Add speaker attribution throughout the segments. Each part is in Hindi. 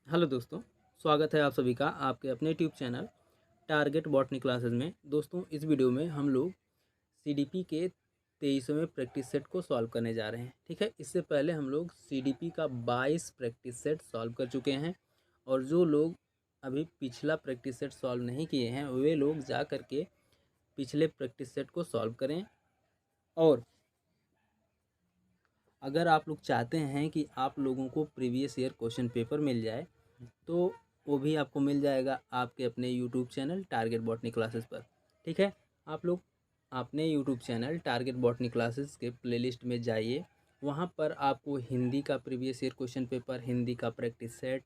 Speaker 1: हेलो दोस्तों, स्वागत है आप सभी का आपके अपने YouTube channel target botany classes में। दोस्तों, इस वीडियो में हम लोग सीडीपी के 23वें प्रैक्टिस सेट को सॉल्व करने जा रहे हैं। ठीक है, इससे पहले हम लोग सीडीपी का 22 प्रैक्टिस सेट सॉल्व कर चुके हैं और जो लोग अभी पिछला प्रैक्टिस सेट सॉल्व नहीं किए हैं वे लोग जा कर के पिछले प्रैक्टिस सेट को सॉल्व करें। और अगर आप लोग चाहते हैं कि आप लोगों को प्रीवियस ईयर क्वेश्चन पेपर मिल जाए तो वो भी आपको मिल जाएगा आपके अपने YouTube channel target botany classes पर। ठीक है, आप लोग अपने YouTube channel target botany classes के प्लेलिस्ट में जाइए। वहाँ पर आपको हिंदी का previous year question paper, Hindi का प्रैक्टिस सेट,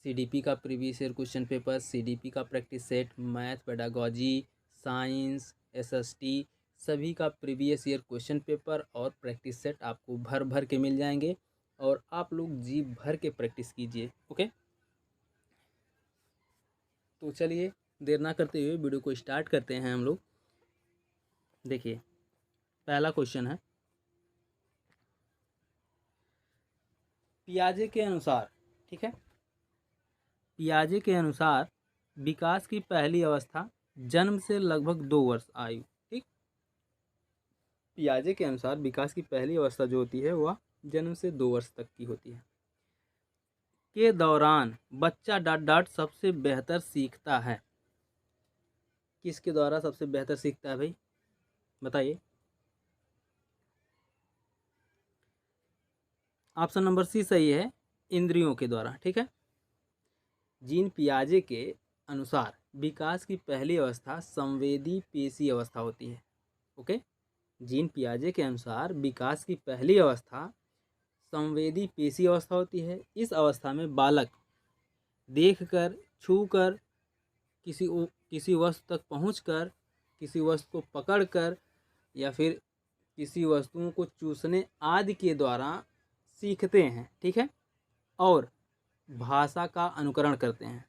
Speaker 1: सीडीपी का previous year question paper, CDP का practice set, math, pedagogy, science, SST सभी का प्रीवियस ईयर क्वेश्चन पेपर और प्रैक्टिस सेट आपको भर भर के मिल जाएंगे और आप लोग जी भर के प्रैक्टिस कीजिए। ओके, तो चलिए देर ना करते हुए वीडियो को स्टार्ट करते हैं हम लोग। देखिए, पहला क्वेश्चन है, पियाजे के अनुसार, ठीक है, पियाजे के अनुसार विकास की पहली अवस्था जन्म से लगभग 2 वर्ष आयु। ठीक, पियाजे के अनुसार विकास की पहली अवस्था जो होती है वह जन्म से 2 वर्ष तक की होती है। के दौरान बच्चा डॉट डॉट सबसे बेहतर सीखता है। किसके द्वारा सबसे बेहतर सीखता है भाई, बताइए। ऑप्शन नंबर सी सही है, इंद्रियों के द्वारा। ठीक है, जीन पियाजे के अनुसार विकास की पहली अवस्था संवेदी पेशी अवस्था होती है। ओके, जीन पियाजे के अनुसार विकास की पहली अवस्था संवेदी पेशी अवस्था होती है। इस अवस्था में बालक देखकर, छूकर, किसी वस्तु तक पहुंचकर, किसी वस्तु को पकड़कर या फिर किसी वस्तुओं को चूसने आदि के द्वारा सीखते हैं। ठीक है, और भाषा का अनुकरण करते हैं।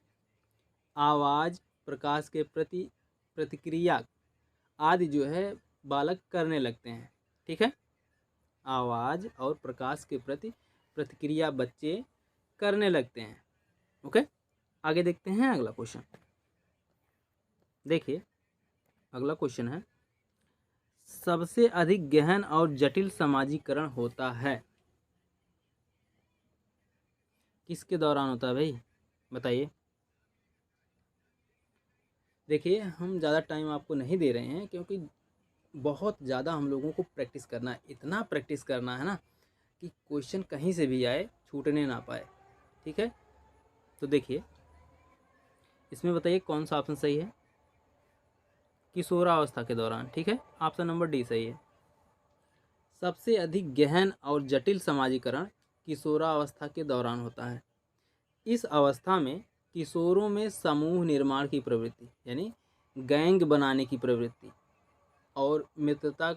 Speaker 1: आवाज़, प्रकाश के प्रति प्रतिक्रिया आदि जो है बालक करने लगते हैं। ठीक है, आवाज़ और प्रकाश के प्रति प्रतिक्रिया बच्चे करने लगते हैं। ओके, आगे देखते हैं अगला क्वेश्चन। देखिए, अगला क्वेश्चन है, सबसे अधिक गहन और जटिल समाजीकरण होता है। किसके दौरान होता है भाई, बताइए। देखिए, हम ज़्यादा टाइम आपको नहीं दे रहे हैं क्योंकि बहुत ज़्यादा हम लोगों को प्रैक्टिस करना है, इतना प्रैक्टिस करना है ना कि क्वेश्चन कहीं से भी आए छूटने ना पाए। ठीक है, तो देखिए इसमें बताइए कौन सा ऑप्शन सही है। किशोरावस्था के दौरान। ठीक है, ऑप्शन नंबर डी सही है। सबसे अधिक गहन और जटिल समाजीकरण किशोरावस्था के दौरान होता है। इस अवस्था में किशोरों में समूह निर्माण की प्रवृत्ति यानी गैंग बनाने की प्रवृत्ति और मित्रता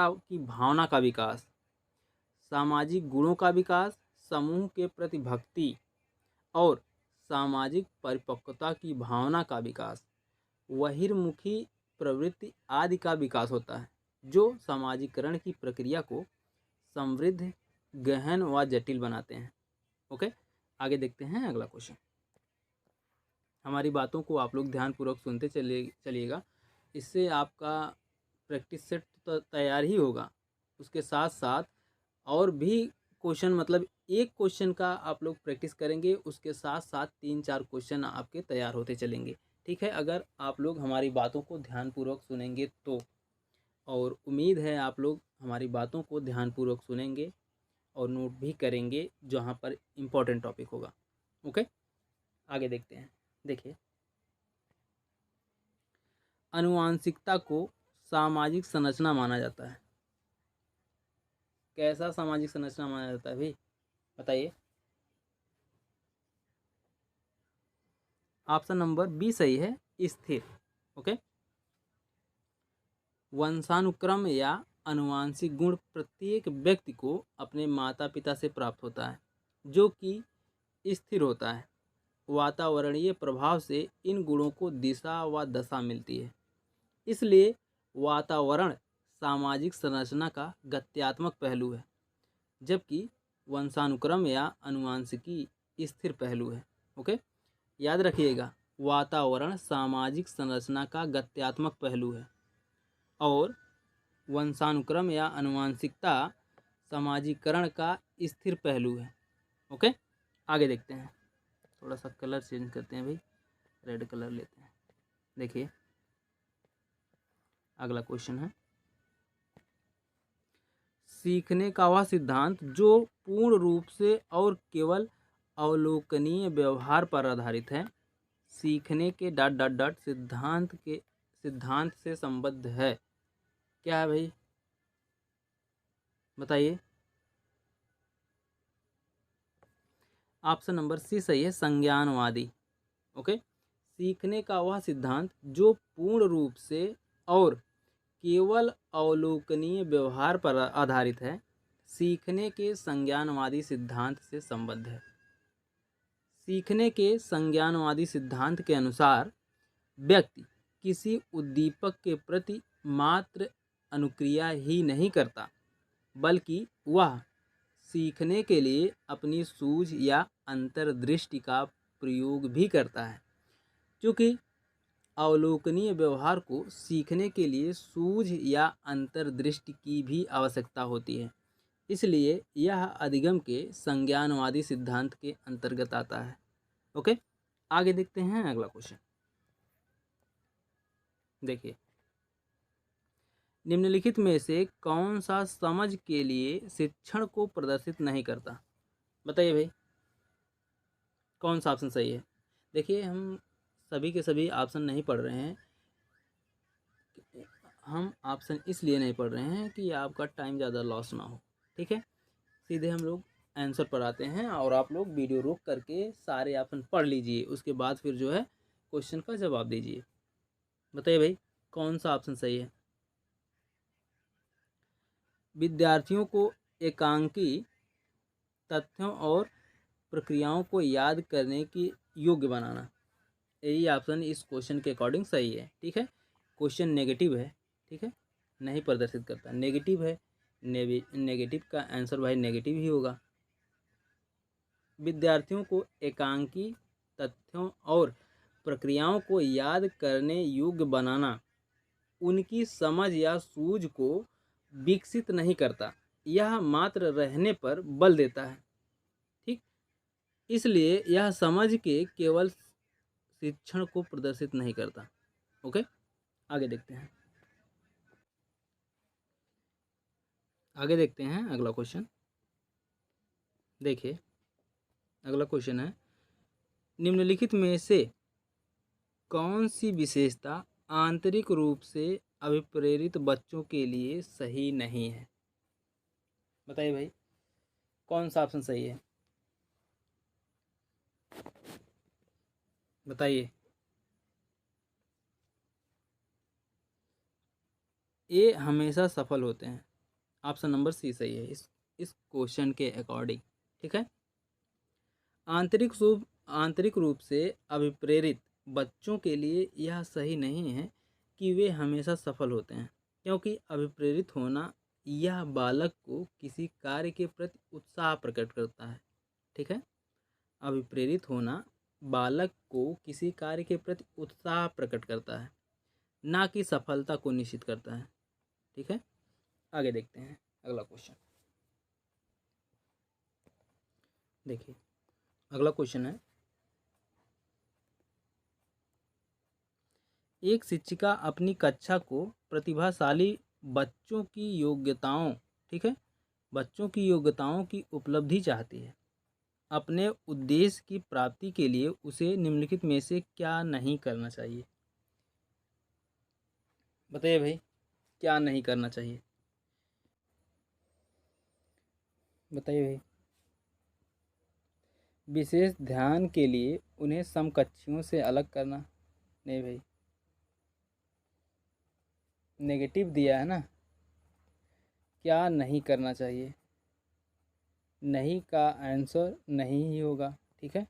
Speaker 1: की भावना का विकास, सामाजिक गुणों का विकास, समूह के प्रति भक्ति और सामाजिक परिपक्वता की भावना का विकास, बहिर्मुखी प्रवृत्ति आदि का विकास होता है, जो सामाजिकरण की प्रक्रिया को समृद्ध, गहन व जटिल बनाते हैं। ओके, आगे देखते हैं अगला क्वेश्चन। हमारी बातों को आप लोग ध्यानपूर्वक सुनते चलिएगा। इससे आपका प्रैक्टिस सेट तो तैयार ही होगा, उसके साथ साथ और भी क्वेश्चन, मतलब एक क्वेश्चन का आप लोग प्रैक्टिस करेंगे, उसके साथ साथ 3-4 क्वेश्चन आपके तैयार होते चलेंगे। ठीक है, अगर आप लोग हमारी बातों को ध्यानपूर्वक सुनेंगे तो, और उम्मीद है आप लोग हमारी बातों को ध्यानपूर्वक सुनेंगे और नोट भी करेंगे जहाँ पर इम्पोर्टेंट टॉपिक होगा। ओके, आगे देखते हैं। देखिए, आनुवांशिकता को सामाजिक संरचना माना जाता है। कैसा सामाजिक संरचना माना जाता है भाई, बताइए। ऑप्शन नंबर बी सही है, स्थिर। ओके, वंशानुक्रम या आनुवांशिक गुण प्रत्येक व्यक्ति को अपने माता पिता से प्राप्त होता है, जो कि स्थिर होता है। वातावरणीय प्रभाव से इन गुणों को दिशा व दशा मिलती है। इसलिए वातावरण सामाजिक संरचना का गत्यात्मक पहलू है, जबकि वंशानुक्रम या आनुवांशिकी स्थिर पहलू है। ओके, याद रखिएगा, वातावरण सामाजिक संरचना का गत्यात्मक पहलू है और वंशानुक्रम या आनुवंशिकता सामाजिकरण का स्थिर पहलू है। ओके, आगे देखते हैं। थोड़ा सा कलर चेंज करते हैं भाई, रेड कलर लेते हैं। देखिए अगला क्वेश्चन है, सीखने का वह सिद्धांत जो पूर्ण रूप से और केवल अवलोकनीय व्यवहार पर आधारित है, सीखने के डॉट डॉट डॉट सिद्धांत से संबद्ध है। क्या है भाई, बताइए। ऑप्शन नंबर सी सही है, संज्ञानवादी। ओके, सीखने का वह सिद्धांत जो पूर्ण रूप से और केवल अवलोकनीय व्यवहार पर आधारित है, सीखने के संज्ञानवादी सिद्धांत से संबद्ध है। सीखने के संज्ञानवादी सिद्धांत के अनुसार व्यक्ति किसी उद्दीपक के प्रति मात्र अनुक्रिया ही नहीं करता, बल्कि वह सीखने के लिए अपनी सूझ या अंतर्दृष्टि का प्रयोग भी करता है। क्योंकि अवलोकनीय व्यवहार को सीखने के लिए सूझ या अंतर्दृष्टि की भी आवश्यकता होती है, इसलिए यह अधिगम के संज्ञानवादी सिद्धांत के अंतर्गत आता है। ओके, आगे देखते हैं अगला क्वेश्चन। देखिए, निम्नलिखित में से कौन सा समझ के लिए शिक्षण को प्रदर्शित नहीं करता? बताइए भाई, कौन सा ऑप्शन सही है? देखिए, हम सभी के सभी ऑप्शन नहीं पढ़ रहे हैं, हम ऑप्शन इसलिए नहीं पढ़ रहे हैं कि आपका टाइम ज़्यादा लॉस ना हो। ठीक है, सीधे हम लोग आंसर पर आते हैं और आप लोग वीडियो रोक करके सारे ऑप्शन पढ़ लीजिए, उसके बाद फिर जो है क्वेश्चन का जवाब दीजिए। बताइए भाई, कौन सा ऑप्शन सही है? विद्यार्थियों को एकांकी तथ्यों और प्रक्रियाओं को याद करने की योग्य बनाना, यही ऑप्शन इस क्वेश्चन के अकॉर्डिंग सही है। ठीक है, क्वेश्चन नेगेटिव है, ठीक है, नहीं प्रदर्शित करता, नेगेटिव है, नेगेटिव का आंसर भाई नेगेटिव ही होगा। विद्यार्थियों को एकांकी तथ्यों और प्रक्रियाओं को याद करने योग्य बनाना उनकी समझ या सूझ को विकसित नहीं करता, यह मात्र रहने पर बल देता है। ठीक, इसलिए यह समझ के केवल शिक्षण को प्रदर्शित नहीं करता। ओके, आगे देखते हैं। आगे देखते हैं अगला क्वेश्चन। देखिए अगला क्वेश्चन है, निम्नलिखित में से कौन सी विशेषता आंतरिक रूप से अभिप्रेरित बच्चों के लिए सही नहीं है? बताइए भाई, कौन सा ऑप्शन सही है? बताइए। ये हमेशा सफल होते हैं, ऑप्शन नंबर सी सही है इस क्वेश्चन के अकॉर्डिंग। ठीक है, आंतरिक रूप से अभिप्रेरित बच्चों के लिए यह सही नहीं है कि वे हमेशा सफल होते हैं, क्योंकि अभिप्रेरित होना यह बालक को किसी कार्य के प्रति उत्साह प्रकट करता है। ठीक है, अभिप्रेरित होना बालक को किसी कार्य के प्रति उत्साह प्रकट करता है, ना कि सफलता को निश्चित करता है। ठीक है, आगे देखते हैं अगला क्वेश्चन। देखिए अगला क्वेश्चन है, एक शिक्षिका अपनी कक्षा को प्रतिभाशाली बच्चों की योग्यताओं, ठीक है, बच्चों की योग्यताओं की उपलब्धि चाहती है। अपने उद्देश्य की प्राप्ति के लिए उसे निम्नलिखित में से क्या नहीं करना चाहिए? बताइए भाई, क्या नहीं करना चाहिए? बताइए भाई। विशेष ध्यान के लिए उन्हें समकक्षियों से अलग करना, नहीं भाई, नेगेटिव दिया है ना, क्या नहीं करना चाहिए? नहीं का आंसर नहीं ही होगा। ठीक है,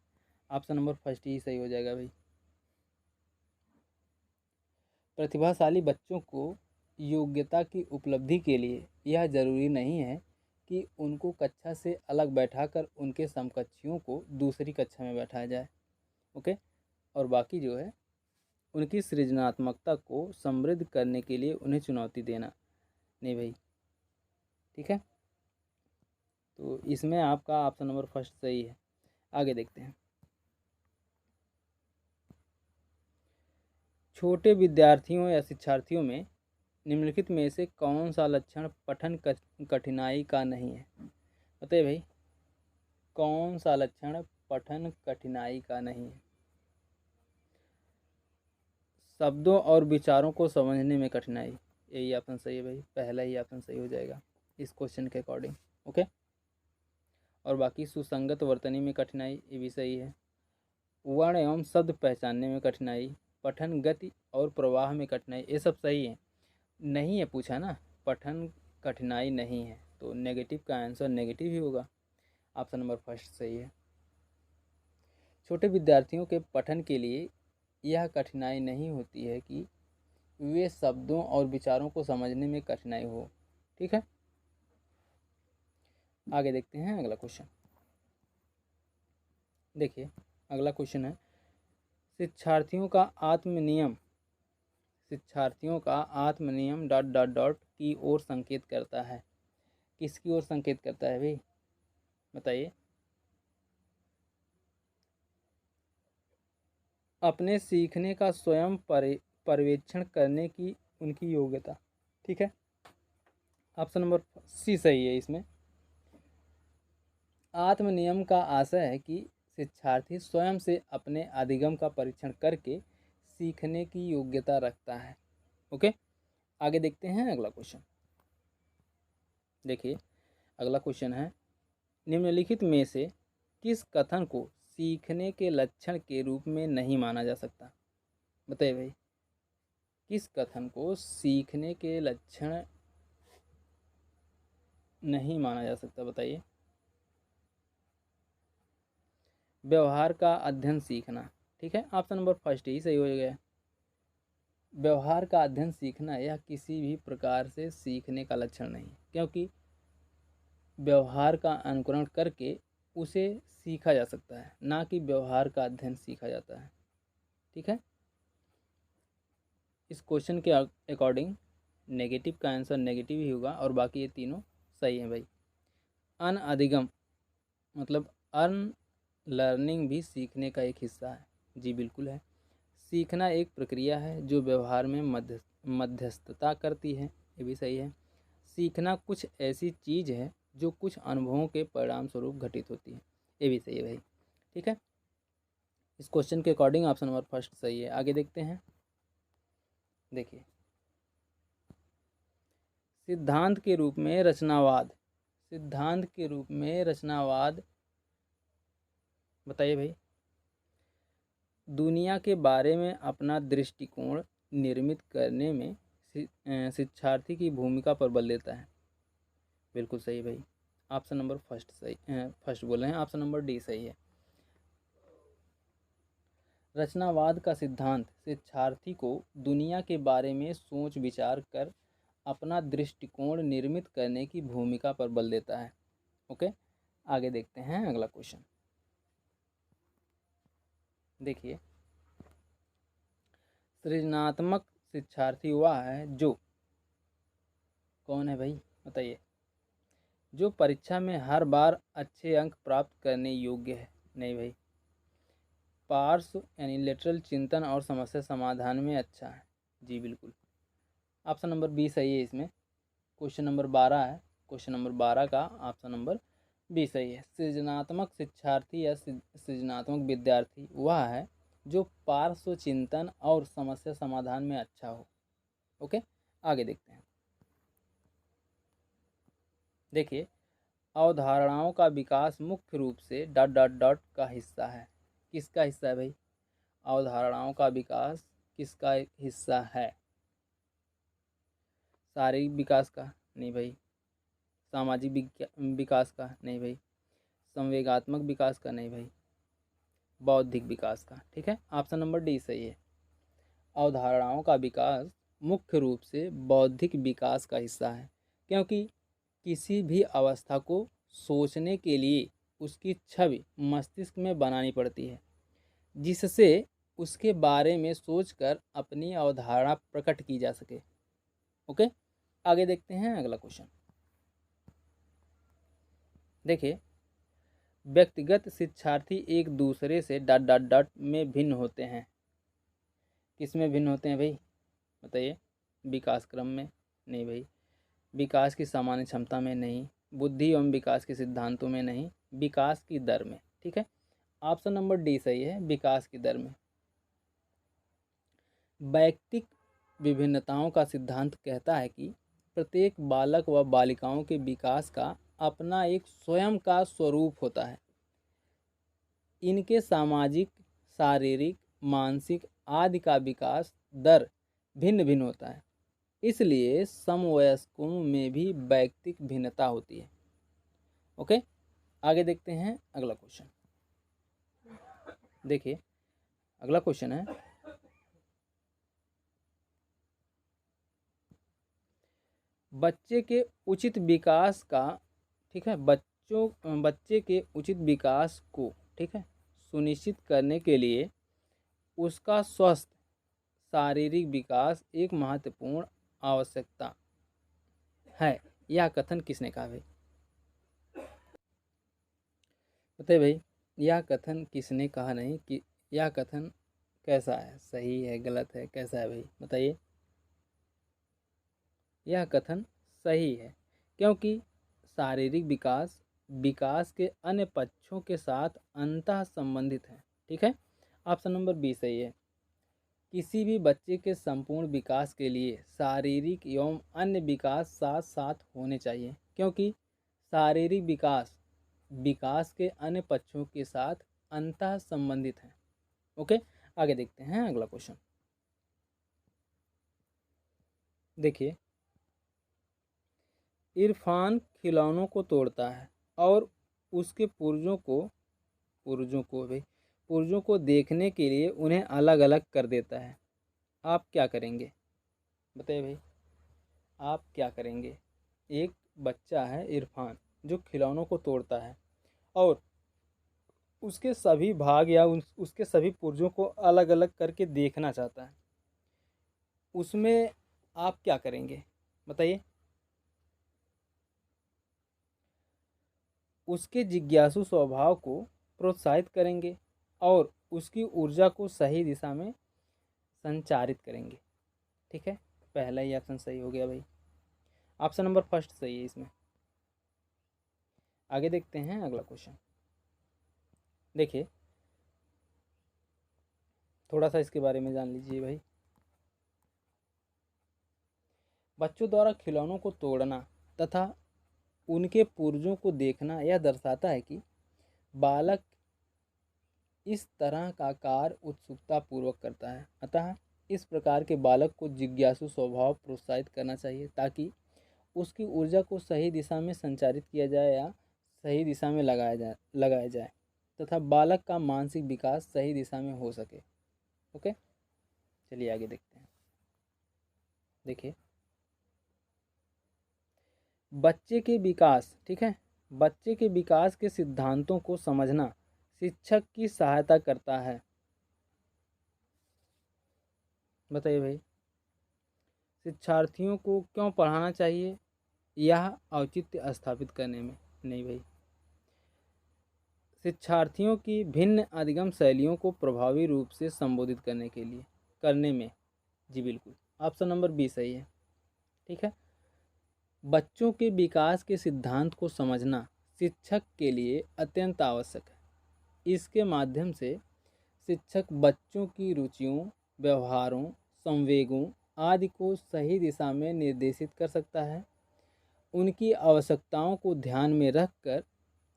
Speaker 1: ऑप्शन नंबर फर्स्ट ही सही हो जाएगा भाई। प्रतिभाशाली बच्चों को योग्यता की उपलब्धि के लिए यह जरूरी नहीं है कि उनको कक्षा से अलग बैठाकर उनके समकक्षियों को दूसरी कक्षा में बैठाया जाए। ओके, और बाकी जो है उनकी सृजनात्मकता को समृद्ध करने के लिए उन्हें चुनौती देना। नहीं भाई, ठीक है, तो इसमें आपका ऑप्शन नंबर फर्स्ट सही है। आगे देखते हैं। छोटे विद्यार्थियों या शिक्षार्थियों में निम्नलिखित में से कौन सा लक्षण पठन कठिनाई का नहीं है? बताइए भाई, कौन सा लक्षण पठन कठिनाई का नहीं है? शब्दों और विचारों को समझने में कठिनाई, यही ऑप्शन सही है भाई, पहला ही ऑप्शन सही हो जाएगा इस क्वेश्चन के अकॉर्डिंग। ओके, और बाकी सुसंगत वर्तनी में कठिनाई, ये भी सही है। वर्ण एवं शब्द पहचानने में कठिनाई, पठन गति और प्रवाह में कठिनाई, ये सब सही है। नहीं है पूछा ना, पठन कठिनाई नहीं है, तो नेगेटिव का आंसर नेगेटिव ही होगा। ऑप्शन नंबर फर्स्ट सही है। छोटे विद्यार्थियों के पठन के लिए यह कठिनाई नहीं होती है कि वे शब्दों और विचारों को समझने में कठिनाई हो। ठीक है, आगे देखते हैं अगला क्वेश्चन। देखिए अगला क्वेश्चन है, शिक्षार्थियों का आत्मनियम डॉट डॉट डॉट की ओर संकेत करता है। किसकी ओर संकेत करता है भाई, बताइए? अपने सीखने का स्वयं पर्यवेक्षण करने की उनकी योग्यता। ठीक है, ऑप्शन नंबर सी सही है इसमें। आत्मनियम का आशय है कि शिक्षार्थी स्वयं से अपने अधिगम का परीक्षण करके सीखने की योग्यता रखता है। ओके, आगे देखते हैं अगला क्वेश्चन। देखिए अगला क्वेश्चन है, निम्नलिखित में से किस कथन को सीखने के लक्षण के रूप में नहीं माना जा सकता? बताइए भाई, किस कथन को सीखने के लक्षण नहीं माना जा सकता? बताइए। व्यवहार का अध्ययन सीखना। ठीक है, ऑप्शन नंबर फर्स्ट ही सही हो गया। व्यवहार का अध्ययन सीखना यह किसी भी प्रकार से सीखने का लक्षण नहीं, क्योंकि व्यवहार का अनुकरण करके उसे सीखा जा सकता है, ना कि व्यवहार का अध्ययन सीखा जाता है। ठीक है, इस क्वेश्चन के अकॉर्डिंग नेगेटिव का आंसर नेगेटिव ही होगा, और बाकी ये तीनों सही हैं भाई। अनअधिगम मतलब अनलर्निंग भी सीखने का एक हिस्सा है। जी बिल्कुल है। सीखना एक प्रक्रिया है जो व्यवहार में मध्यस्थता करती है, ये भी सही है। सीखना कुछ ऐसी चीज़ है जो कुछ अनुभवों के परिणाम स्वरूप घटित होती है, ये भी सही है भाई। ठीक है, इस क्वेश्चन के अकॉर्डिंग ऑप्शन नंबर फर्स्ट सही है। आगे देखते हैं। देखिए सिद्धांत के रूप में रचनावाद बताइए भाई। दुनिया के बारे में अपना दृष्टिकोण निर्मित करने में शिक्षार्थी की भूमिका पर बल देता है। बिल्कुल सही भाई, ऑप्शन नंबर फर्स्ट सही, फर्स्ट बोल रहे हैं, ऑप्शन नंबर डी सही है। रचनावाद का सिद्धांत शिक्षार्थी को दुनिया के बारे में सोच विचार कर अपना दृष्टिकोण निर्मित करने की भूमिका पर बल देता है। ओके, आगे देखते हैं अगला क्वेश्चन। देखिए सृजनात्मक शिक्षार्थी वह है जो, कौन है भाई बताइए? जो परीक्षा में हर बार अच्छे अंक प्राप्त करने योग्य है। नहीं भाई, पार्श्व यानी लेटरल चिंतन और समस्या समाधान में अच्छा है। जी बिल्कुल, ऑप्शन नंबर बी सही है इसमें। क्वेश्चन नंबर 12 है, क्वेश्चन नंबर 12 का ऑप्शन नंबर बी सही है। सृजनात्मक शिक्षार्थी या सृजनात्मक विद्यार्थी वह है जो पार्श्व चिंतन और समस्या समाधान में अच्छा हो। ओके, आगे देखते हैं। देखिए अवधारणाओं का विकास मुख्य रूप से डॉट डॉट डॉट का हिस्सा है। किसका हिस्सा है भाई? अवधारणाओं का विकास किसका हिस्सा है? शारीरिक विकास का? नहीं भाई। सामाजिक विकास का? नहीं भाई। संवेगात्मक विकास का? नहीं भाई। बौद्धिक विकास का? ठीक है, ऑप्शन नंबर डी सही है। अवधारणाओं का विकास मुख्य रूप से बौद्धिक विकास का हिस्सा है, क्योंकि किसी भी अवस्था को सोचने के लिए उसकी छवि मस्तिष्क में बनानी पड़ती है, जिससे उसके बारे में सोचकर अपनी अवधारणा प्रकट की जा सके। ओके, आगे देखते हैं अगला क्वेश्चन। देखिए, व्यक्तिगत शिक्षार्थी एक दूसरे से डॉट डॉट डॉट में भिन्न होते हैं। किस में भिन्न होते हैं भाई, बताइए। विकास क्रम में नहीं भाई, विकास की सामान्य क्षमता में नहीं, बुद्धि एवं विकास के सिद्धांतों में नहीं, विकास की दर में। ठीक है, ऑप्शन नंबर डी सही है, विकास की दर में। वैयक्तिक विभिन्नताओं का सिद्धांत कहता है कि प्रत्येक बालक व बालिकाओं के विकास का अपना एक स्वयं का स्वरूप होता है। इनके सामाजिक, शारीरिक, मानसिक आदि का विकास दर भिन्न भिन्न होता है, इसलिए समवयस्कों में भी वैयक्तिक भिन्नता होती है। ओके, आगे देखते हैं अगला क्वेश्चन। देखिए, अगला क्वेश्चन है, बच्चे के उचित विकास का, ठीक है, बच्चे के उचित विकास को, ठीक है, सुनिश्चित करने के लिए उसका स्वस्थ शारीरिक विकास एक महत्वपूर्ण आवश्यकता है। यह कथन किसने कहा भाई, बताइए भाई, यह कथन किसने कहा, नहीं कि यह कथन कैसा है, सही है, गलत है, कैसा है भाई, बताइए। यह कथन सही है, क्योंकि शारीरिक विकास विकास के अन्य पक्षों के साथ अंतः संबंधित है। ठीक है, ऑप्शन नंबर बी सही है। किसी भी बच्चे के संपूर्ण विकास के लिए शारीरिक एवं अन्य विकास साथ साथ होने चाहिए, क्योंकि शारीरिक विकास विकास के अन्य पक्षों के साथ अंतः संबंधित है। ओके, आगे देखते हैं अगला क्वेश्चन। देखिए, इरफान खिलौनों को तोड़ता है और उसके पुर्जों को देखने के लिए उन्हें अलग अलग कर देता है। आप क्या करेंगे, बताइए भाई, आप क्या करेंगे। एक बच्चा है इरफान जो खिलौनों को तोड़ता है और उसके सभी भाग या उसके सभी पुर्जों को अलग अलग करके देखना चाहता है। उसमें आप क्या करेंगे, बताइए। उसके जिज्ञासु स्वभाव को प्रोत्साहित करेंगे और उसकी ऊर्जा को सही दिशा में संचारित करेंगे। ठीक है, पहला ही ऑप्शन सही हो गया भाई, ऑप्शन नंबर फर्स्ट सही है इसमें। आगे देखते हैं अगला क्वेश्चन। देखिए, थोड़ा सा इसके बारे में जान लीजिए भाई। बच्चों द्वारा खिलौनों को तोड़ना तथा उनके पुर्जों को देखना यह दर्शाता है कि बालक इस तरह का कार्य उत्सुकता पूर्वक करता है। अतः इस प्रकार के बालक को जिज्ञासु स्वभाव प्रोत्साहित करना चाहिए, ताकि उसकी ऊर्जा को सही दिशा में संचारित किया जाए या सही दिशा में लगाया जाए तथा बालक का मानसिक विकास सही दिशा में हो सके। ओके, चलिए आगे देखते हैं। देखिए, बच्चे के विकास, ठीक है, बच्चे के विकास के सिद्धांतों को समझना शिक्षक की सहायता करता है। बताइए भाई, शिक्षार्थियों को क्यों पढ़ाना चाहिए, यह औचित्य स्थापित करने में नहीं भाई, शिक्षार्थियों की भिन्न अधिगम शैलियों को प्रभावी रूप से संबोधित करने में। जी बिल्कुल, ऑप्शन नंबर बी सही है। ठीक है, बच्चों के विकास के सिद्धांत को समझना शिक्षक के लिए अत्यंत आवश्यक है। इसके माध्यम से शिक्षक बच्चों की रुचियों, व्यवहारों, संवेगों आदि को सही दिशा में निर्देशित कर सकता है। उनकी आवश्यकताओं को ध्यान में रखकर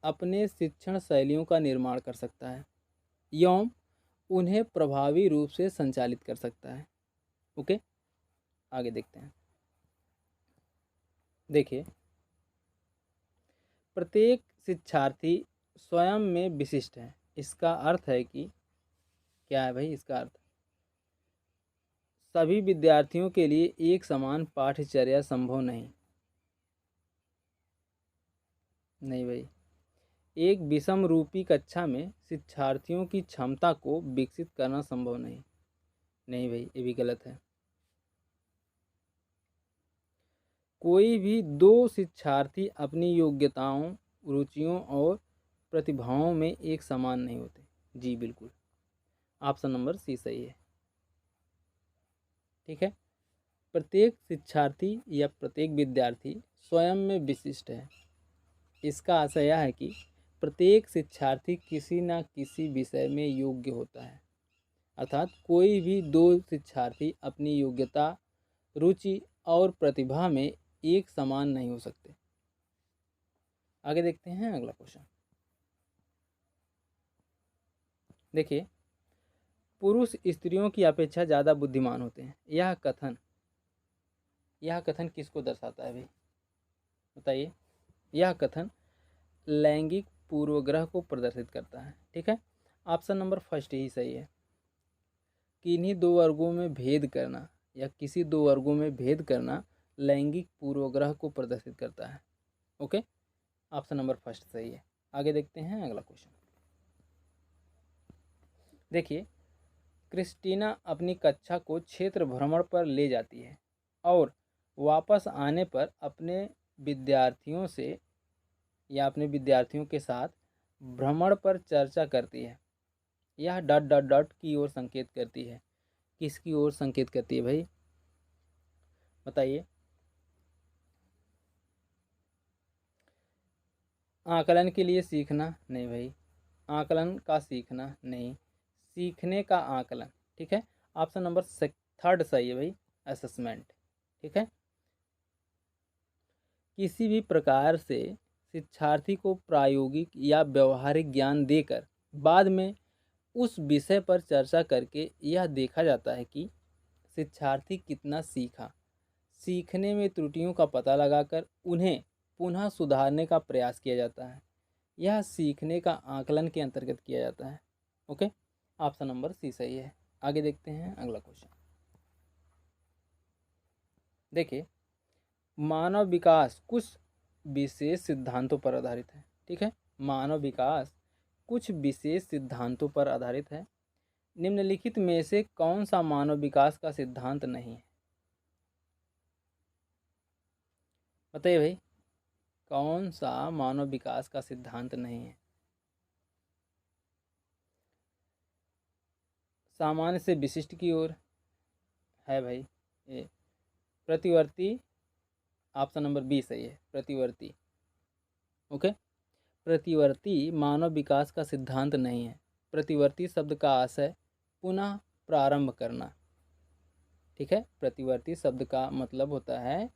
Speaker 1: अपने शिक्षण शैलियों का निर्माण कर सकता है एवं उन्हें प्रभावी रूप से संचालित कर सकता है। ओके, आगे देखते हैं। देखिए, प्रत्येक शिक्षार्थी स्वयं में विशिष्ट है। इसका अर्थ है कि क्या है भाई, इसका अर्थ सभी विद्यार्थियों के लिए एक समान पाठ्यचर्या संभव नहीं। नहीं भाई। एक विषम रूपी कक्षा में शिक्षार्थियों की क्षमता को विकसित करना संभव नहीं। नहीं भाई, ये भी गलत है। कोई भी दो शिक्षार्थी अपनी योग्यताओं, रुचियों और प्रतिभाओं में एक समान नहीं होते। जी बिल्कुल, ऑप्शन नंबर सी सही है। ठीक है। प्रत्येक शिक्षार्थी या प्रत्येक विद्यार्थी स्वयं में विशिष्ट है। इसका आशय यह है कि प्रत्येक शिक्षार्थी किसी न किसी विषय में योग्य होता है, अर्थात कोई भी दो शिक्षार्थी अपनी योग्यता, रुचि और प्रतिभा में एक समान नहीं हो सकते। आगे देखते हैं अगला क्वेश्चन। देखिए, पुरुष स्त्रियों की अपेक्षा ज़्यादा बुद्धिमान होते हैं। यह कथन किसको दर्शाता है भाई, बताइए। यह कथन लैंगिक पूर्वग्रह को प्रदर्शित करता है। ठीक है, ऑप्शन नंबर फर्स्ट ही सही है। किन्हीं दो वर्गों में भेद करना या किसी दो वर्गों में भेद करना लैंगिक पूर्वग्रह को प्रदर्शित करता है। ओके, ऑप्शन नंबर फर्स्ट सही है। आगे देखते हैं अगला क्वेश्चन। देखिए, क्रिस्टीना अपनी कक्षा को क्षेत्र भ्रमण पर ले जाती है और वापस आने पर अपने विद्यार्थियों से या अपने विद्यार्थियों के साथ भ्रमण पर चर्चा करती है। यह डॉट डॉट डॉट की ओर संकेत करती है। किसकी ओर संकेत करती है भाई, बताइए। आकलन के लिए सीखना नहीं भाई, आकलन का सीखना नहीं, सीखने का आकलन। ठीक है, ऑप्शन नंबर थर्ड सही है भाई, असेसमेंट। ठीक है, किसी भी प्रकार से शिक्षार्थी को प्रायोगिक या व्यवहारिक ज्ञान देकर बाद में उस विषय पर चर्चा करके यह देखा जाता है कि शिक्षार्थी कितना सीखा। सीखने में त्रुटियों का पता लगाकर उन्हें पुनः सुधारने का प्रयास किया जाता है। यह सीखने का आकलन के अंतर्गत किया जाता है। ओके, ऑप्शन नंबर सी सही है। आगे देखते हैं अगला क्वेश्चन। देखिए, मानव विकास कुछ विशेष सिद्धांतों पर आधारित है। ठीक है, मानव विकास कुछ विशेष सिद्धांतों पर आधारित है। निम्नलिखित में से कौन सा मानव विकास का सिद्धांत नहीं है, बताइए भाई। कौन सा मानव विकास का सिद्धांत नहीं है? सामान्य से विशिष्ट की ओर है भाई, ये प्रतिवर्ती। ऑप्शन नंबर बी सही है, प्रतिवर्ती। ओके, प्रतिवर्ती मानव विकास का सिद्धांत नहीं है। प्रतिवर्ती शब्द का आशय पुनः प्रारंभ करना। ठीक है, प्रतिवर्ती शब्द का मतलब होता है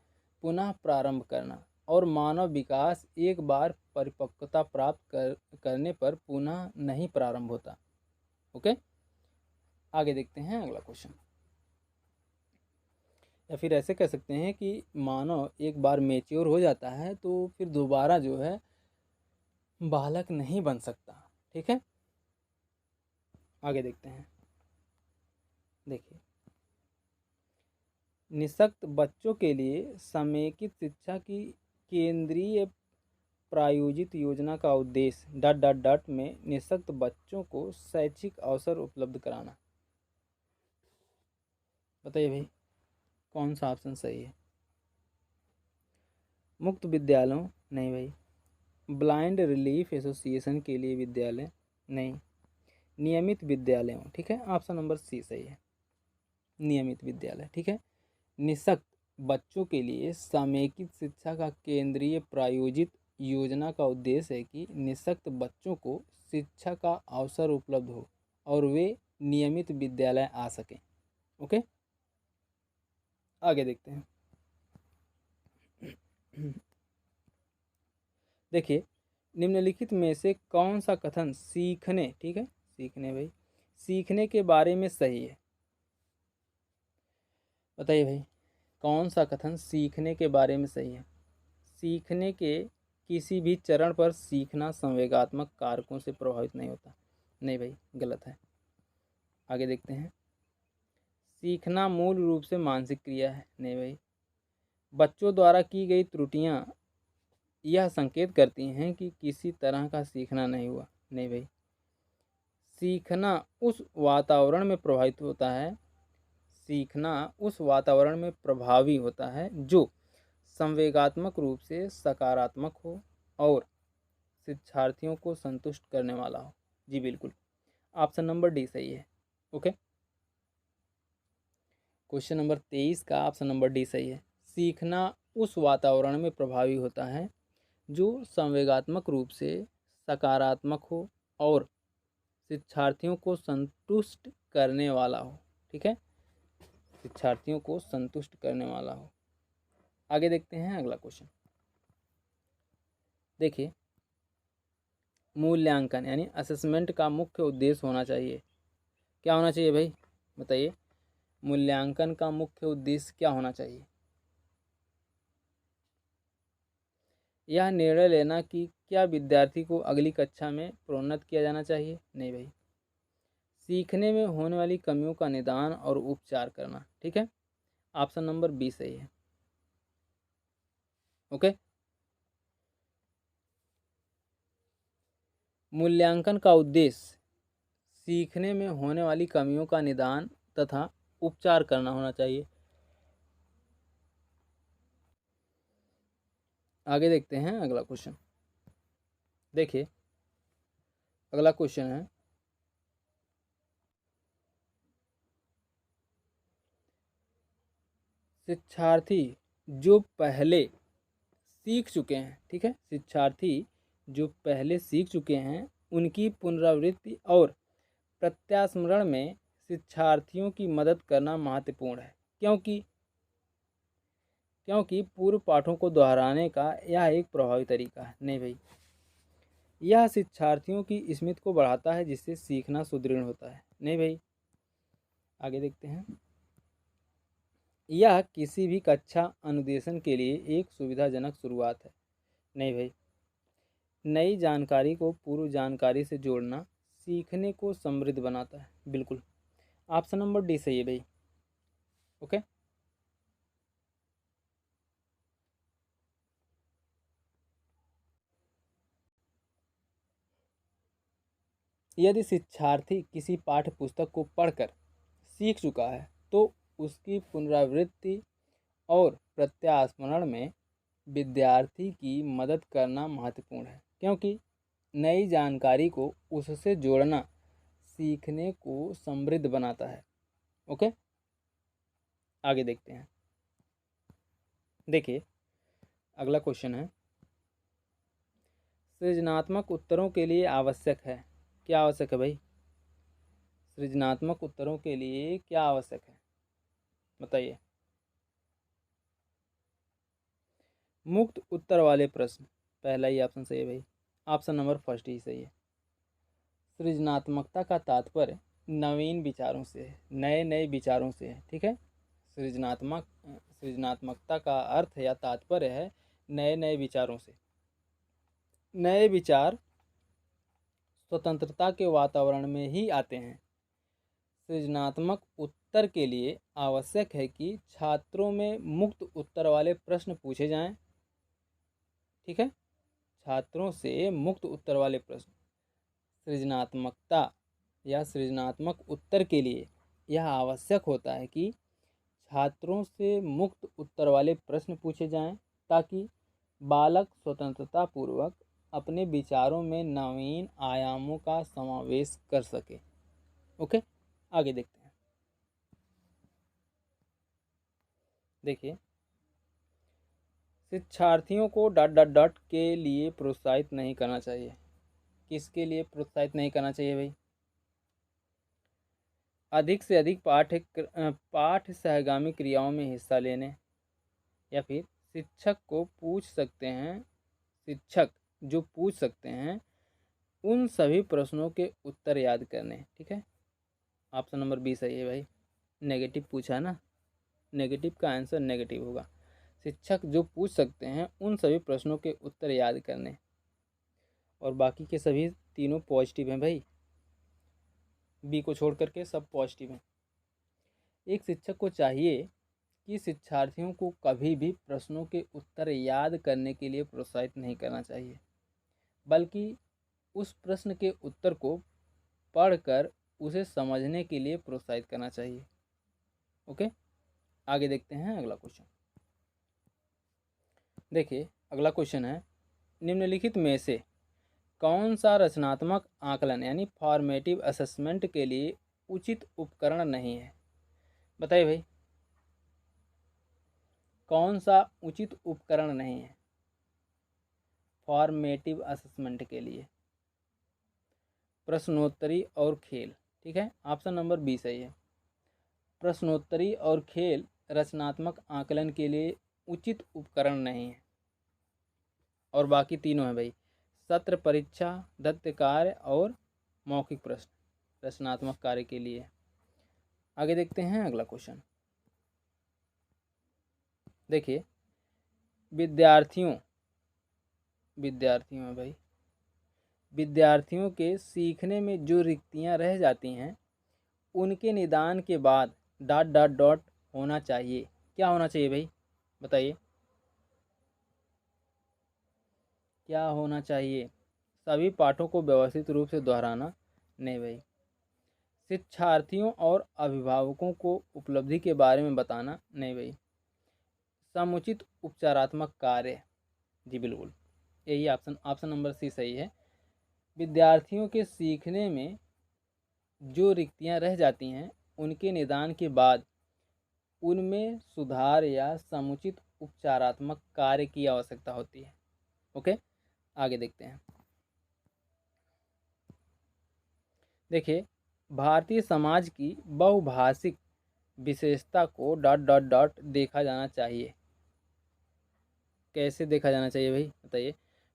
Speaker 1: पुनः प्रारंभ करना, और मानव विकास एक बार परिपक्वता प्राप्त करने पर पुनः नहीं प्रारंभ होता। ओके, आगे देखते हैं अगला क्वेश्चन। या फिर ऐसे कह सकते हैं कि मानव एक बार मेच्योर हो जाता है तो फिर दोबारा जो है बालक नहीं बन सकता। ठीक है, आगे देखते हैं। देखिए, निःशक्त बच्चों के लिए समेकित शिक्षा की केंद्रीय प्रायोजित योजना का उद्देश्य डॉट डॉट डॉट में निःशक्त बच्चों को शैक्षिक अवसर उपलब्ध कराना। बताइए भाई, कौन सा ऑप्शन सही है? मुक्त विद्यालयों नहीं भाई, ब्लाइंड रिलीफ एसोसिएशन के लिए विद्यालय नहीं, नियमित विद्यालयों। ठीक है, ऑप्शन नंबर सी सही है, नियमित विद्यालय। ठीक है, निःशक्त बच्चों के लिए समेकित शिक्षा का केंद्रीय प्रायोजित योजना का उद्देश्य है कि निःशक्त बच्चों को शिक्षा का अवसर उपलब्ध हो और वे नियमित विद्यालय आ सकें। ओके, आगे देखते हैं। देखिए, निम्नलिखित में से कौन सा कथन सीखने, ठीक है, सीखने भाई, सीखने के बारे में सही है? बताइए भाई, कौन सा कथन सीखने के बारे में सही है? सीखने के किसी भी चरण पर सीखना संवेगात्मक कारकों से प्रभावित नहीं होता। नहीं भाई, गलत है। आगे देखते हैं। सीखना मूल रूप से मानसिक क्रिया है। नहीं भाई, बच्चों द्वारा की गई त्रुटियां यह संकेत करती हैं कि किसी तरह का सीखना नहीं हुआ। नहीं भाई, सीखना उस वातावरण में प्रभावित होता है, सीखना उस वातावरण में प्रभावी होता है जो संवेगात्मक रूप से सकारात्मक हो और शिक्षार्थियों को संतुष्ट करने वाला हो। जी बिल्कुल, ऑप्शन नंबर डी सही है। ओके, क्वेश्चन नंबर 23 का ऑप्शन नंबर डी सही है। सीखना उस वातावरण में प्रभावी होता है जो संवेगात्मक रूप से सकारात्मक हो और शिक्षार्थियों को संतुष्ट करने वाला हो। ठीक है, शिक्षार्थियों को संतुष्ट करने वाला हो। आगे देखते हैं अगला क्वेश्चन। देखिए, मूल्यांकन यानी असेसमेंट का मुख्य उद्देश्य होना चाहिए। क्या होना चाहिए भाई, बताइए। मूल्यांकन का मुख्य उद्देश्य क्या होना चाहिए? यह निर्णय लेना कि क्या विद्यार्थी को अगली कक्षा में प्रोन्नत किया जाना चाहिए। नहीं भाई, सीखने में होने वाली कमियों का निदान और उपचार करना। ठीक है, ऑप्शन नंबर बी सही है। ओके, मूल्यांकन का उद्देश्य सीखने में होने वाली कमियों का निदान तथा उपचार करना होना चाहिए। आगे देखते हैं अगला क्वेश्चन। देखिए, अगला क्वेश्चन है, शिक्षार्थी जो पहले सीख चुके हैं, ठीक है, शिक्षार्थी जो पहले सीख चुके हैं उनकी पुनरावृत्ति और प्रत्यास्मरण में शिक्षार्थियों की मदद करना महत्वपूर्ण है, क्योंकि पूर्व पाठों को दोहराने का यह एक प्रभावी तरीका है। नहीं भाई, यह शिक्षार्थियों की स्मृति को बढ़ाता है जिससे सीखना सुदृढ़ होता है। नहीं भाई, आगे देखते हैं। यह किसी भी कक्षा अनुदेशन के लिए एक सुविधाजनक शुरुआत है। नहीं भाई, नई जानकारी को पूर्व जानकारी से जोड़ना सीखने को समृद्ध बनाता है। बिल्कुल, ऑप्शन नंबर डी सही है भाई। ओके, यदि शिक्षार्थी किसी पाठ्य पुस्तक को पढ़कर सीख चुका है तो उसकी पुनरावृत्ति और प्रत्यास्मरण में विद्यार्थी की मदद करना महत्वपूर्ण है, क्योंकि नई जानकारी को उससे जोड़ना सीखने को समृद्ध बनाता है। ओके, आगे देखते हैं। देखिए, अगला क्वेश्चन है, सृजनात्मक उत्तरों के लिए आवश्यक है। क्या आवश्यक है भाई, सृजनात्मक उत्तरों के लिए क्या आवश्यक है, बताइए। मुक्त उत्तर वाले प्रश्न, पहला ही ऑप्शन सही है भाई, ऑप्शन नंबर फर्स्ट ही सही है। सृजनात्मकता का तात्पर्य नवीन विचारों से है, नए नए विचारों से है। ठीक है, सृजनात्मकता का अर्थ या तात्पर्य है नए नए विचारों से। नए विचार स्वतंत्रता के वातावरण में ही आते हैं। सृजनात्मक उत्तर के लिए आवश्यक है कि छात्रों में मुक्त उत्तर वाले प्रश्न पूछे जाएं। ठीक है, छात्रों से मुक्त उत्तर वाले प्रश्न। सृजनात्मकता या सृजनात्मक उत्तर के लिए यह आवश्यक होता है कि छात्रों से मुक्त उत्तर वाले प्रश्न पूछे जाएं ताकि बालक स्वतंत्रता पूर्वक अपने विचारों में नवीन आयामों का समावेश कर सके। ओके, आगे देखते हैं। देखिए, शिक्षार्थियों को डॉट डॉट डॉट के लिए प्रोत्साहित नहीं करना चाहिए। किसके लिए प्रोत्साहित नहीं करना चाहिए भाई? अधिक से अधिक पाठ सहगामी क्रियाओं में हिस्सा लेने, या फिर शिक्षक को पूछ सकते हैं, शिक्षक जो पूछ सकते हैं उन सभी प्रश्नों के उत्तर याद करने। ठीक है, ऑप्शन नंबर बी सही है भाई। नेगेटिव पूछा है ना, नेगेटिव का आंसर नेगेटिव होगा। शिक्षक जो पूछ सकते हैं उन सभी प्रश्नों के उत्तर याद करने, और बाकी के सभी तीनों पॉजिटिव हैं भाई, बी को छोड़ करके सब पॉजिटिव हैं। एक शिक्षक को चाहिए कि शिक्षार्थियों को कभी भी प्रश्नों के उत्तर याद करने के लिए प्रोत्साहित नहीं करना चाहिए, बल्कि उस प्रश्न के उत्तर को पढ़कर उसे समझने के लिए प्रोत्साहित करना चाहिए। ओके, आगे देखते हैं अगला क्वेश्चन। देखिए अगला क्वेश्चन है, निम्नलिखित में से कौन सा रचनात्मक आकलन यानी फॉर्मेटिव असेसमेंट के लिए उचित उपकरण नहीं है? बताइए भाई, कौन सा उचित उपकरण नहीं है फॉर्मेटिव असेसमेंट के लिए? प्रश्नोत्तरी और खेल। ठीक है, ऑप्शन नंबर बी सही है। प्रश्नोत्तरी और खेल रचनात्मक आकलन के लिए उचित उपकरण नहीं है। और बाकी तीनों हैं भाई, सत्र परीक्षा, दत्त कार्य और मौखिक प्रश्न रचनात्मक कार्य के लिए। आगे देखते हैं अगला क्वेश्चन। देखिए विद्यार्थियों है भाई, विद्यार्थियों के सीखने में जो रिक्तियां रह जाती हैं उनके निदान के बाद ... होना चाहिए। क्या होना चाहिए भाई, बताइए क्या होना चाहिए? सभी पाठों को व्यवस्थित रूप से दोहराना नहीं भाई। शिक्षार्थियों और अभिभावकों को उपलब्धि के बारे में बताना नहीं भाई। समुचित उपचारात्मक कार्य, जी बिल्कुल यही ऑप्शन नंबर सी सही है। विद्यार्थियों के सीखने में जो रिक्तियां रह जाती हैं उनके निदान के बाद उनमें सुधार या समुचित उपचारात्मक कार्य की आवश्यकता होती है। ओके, आगे देखते हैं। देखिए भारतीय समाज की बहुभाषिक विशेषता को ... देखा जाना चाहिए। कैसे देखा जाना चाहिए भाई, बताइए।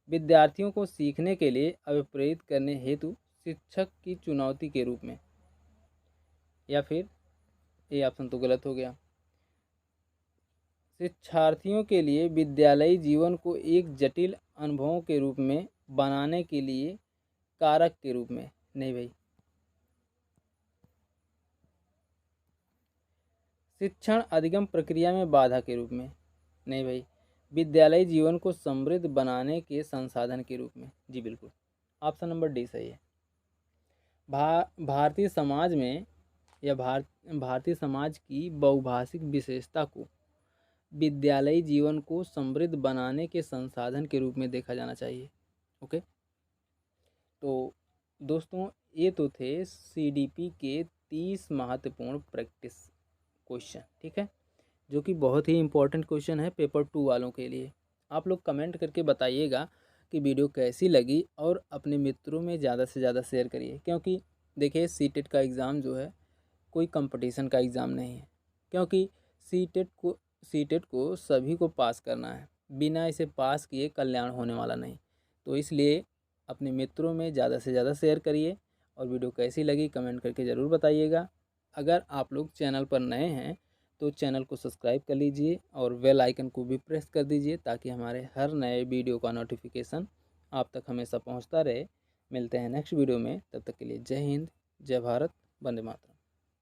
Speaker 1: विद्यार्थियों को सीखने के लिए अभिप्रेरित करने हेतु शिक्षक की चुनौती के रूप में, या फिर ये ऑप्शन तो गलत हो गया। शिक्षार्थियों के लिए विद्यालयी जीवन को एक जटिल अनुभवों के रूप में बनाने के लिए कारक के रूप में नहीं भाई। शिक्षण अधिगम प्रक्रिया में बाधा के रूप में नहीं भाई। विद्यालयी जीवन को समृद्ध बनाने के संसाधन के रूप में, जी बिल्कुल ऑप्शन नंबर डी सही है। भारतीय समाज में या भारतीय समाज की बहुभाषिक विशेषता को विद्यालयी जीवन को समृद्ध बनाने के संसाधन के रूप में देखा जाना चाहिए। ओके, तो दोस्तों ये तो थे सीडीपी के 30 महत्वपूर्ण प्रैक्टिस क्वेश्चन। ठीक है, जो कि बहुत ही इम्पोर्टेंट क्वेश्चन है पेपर 2 वालों के लिए। आप लोग कमेंट करके बताइएगा कि वीडियो कैसी लगी और अपने मित्रों में ज़्यादा से ज़्यादा शेयर करिए, क्योंकि देखिए सीटेट का एग्ज़ाम जो है कोई कंपटीशन का एग्ज़ाम नहीं है, क्योंकि सीटेट को सभी को पास करना है, बिना इसे पास किए कल्याण होने वाला नहीं। तो इसलिए अपने मित्रों में ज़्यादा से ज़्यादा शेयर करिए और वीडियो कैसी लगी कमेंट करके ज़रूर बताइएगा। अगर आप लोग चैनल पर नए हैं तो चैनल को सब्सक्राइब कर लीजिए और बेल आइकन को भी प्रेस कर दीजिए, ताकि हमारे हर नए वीडियो का नोटिफिकेशन आप तक हमेशा पहुंचता रहे। मिलते हैं नेक्स्ट वीडियो में, तब तक के लिए जय हिंद, जय भारत, वंदे मातरम।